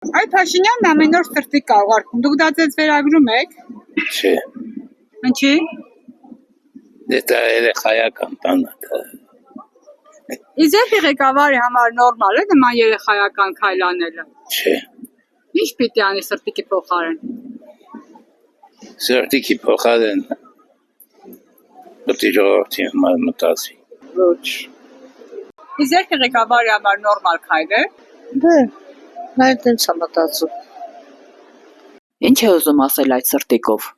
Այ Փաշինյանն ամեն օր սրտիկ կա ուղարկում, դուք դա ձեզ վերագրում եք։ Չէ, Ինչի։ դա երեխայական տանը դա։ Իսկ երբ ղեկավարի համար նորմալ է նման երեխայական քայլ անելը։ Չէ, Ինչ պիտի անի սրտիկի փոխարեն։ սրտիկի փոխարեն պետք է ժողովրդի համար մտածի։ Ոչ, Իսկ երբ ղեկավարի համար նորմալ քայլ է։ դե, նա էլ տենց է մտածում, Ինչ է ուզում ասել այդ սրտիկով։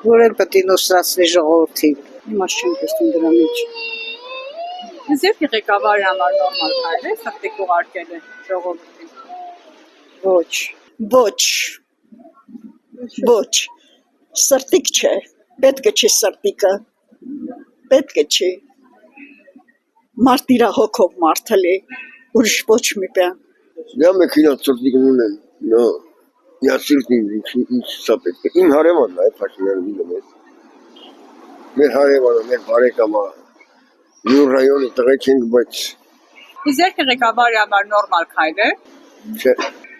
որ էլ պետք է նոսրացնի ժողովրդին։ Իմաց չեմ տեսնում դրա մեջ։ Իսկ երբ ղեկավարի համար նորմալ քայլ է սրտիկ ուղարկելը ժողովրդին։ Ոչ, ոչ, ոչ, սրտիկ չէ, պետք է չի սրտիկը, պետք է չի, մարդ իրա հոգով մարդը լի, ուրիշ ոչ մի բան։ Я մեքենա ծրտիկ ունեմ, նո, я սիրտին ինչ սա պետք է, իմ հարևանն է Փաշինյանը դիլում է, մեր հարևանը, մեր բարեկամը, նույն ռայոնի տղեկ ենք, բայց Իսկ երբ ղեկավարի համար նորմալ քայլ է։ չէ,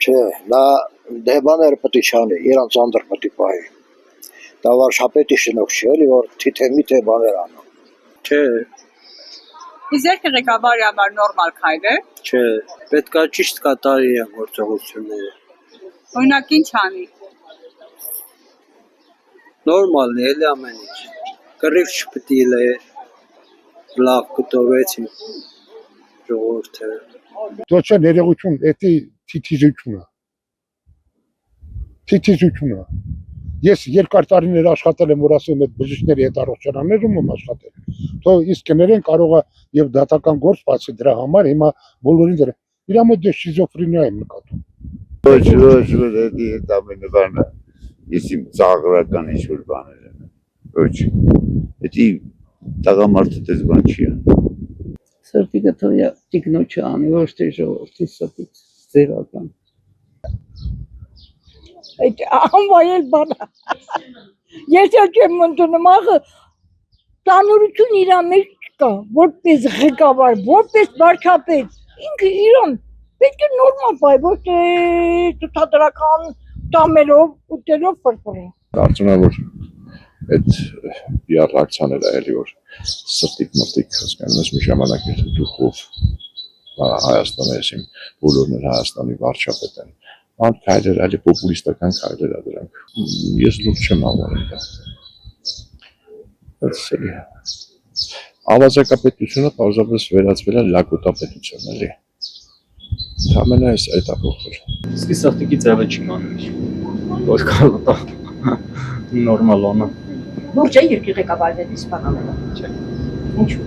Չէ, նա դե բաները պետք է չանի, իրանց անդր պետք է պահի։ Դա վարշապետի շնորհ չէ, էլի որ թիթե-միթե բաներ անում։ Չէ, Իսկ երբ ղեկավարի համար նորմալ քայլ է։ չէ, պետքա ճիշտ կատարի գործողությունները։ Օրինակ ինչ անի։ Նորմալն է, էլի ամեն ինչ։ Կռիվ չպետք է լե, լավ կտորվեցին ժողովուրդը։ Դոչա ներողություն, էդի թիթիզությունը։ Ես երկար տարիներ աշխատել եմ, որ ասում եմ, այդ բժիշկների հետ առողջարաններում եմ աշխատել։ Թող իսկ կներեն կարող է եւ դատական գործ բացի դրա համար, հիմա բոլորին դրա։ Իրա մոտ շիզոֆրենիա եմ նկատում։ Ոչ, էդի հետ ամենը բանը, ես իմ ծաղրական ինչ-որ բաներ եմ, ոչ, էդի տաղամարդը տես բան չի ան։ Սրտիկը թողյա տիկնոջը անի, ոչ թե ժողովրդի սրտից ձերական։ Այդ անվայել բանը։ Ես էլ չեմ ընդունում, ախը ծանրություն իրա մեջ չկա, որպես ղեկավար, որպես վարչապետ, ինքը իրան պետք է նորմալ բայ, ոչ թե ցուցադրական տամերով, ուտերով ֆրֆրի։ Կարծում եմ, որ այդ PR ռեակցիաները էլի որ սրտիկ մրտիկ հասկանում ես մի ժամանակ եթե դուխով Հայաստանը ասեմ բոլորն էլ Հայաստանի վարչապետ են ան քայլեր այլ պոպուլիստական քայլեր ա դրանք ես լուրջ չեմ համարում դա էլի ավազակապետությունը պարզապես վերածվել է լակոտապետություն էլի ամենը այդ ապոխվել Իսկ սրտիկի ձևը չի մանում որ կարող է նորմալ անա Ոչ է երկի ղեկավարների սպանալը։ Չէ։ Ինչու։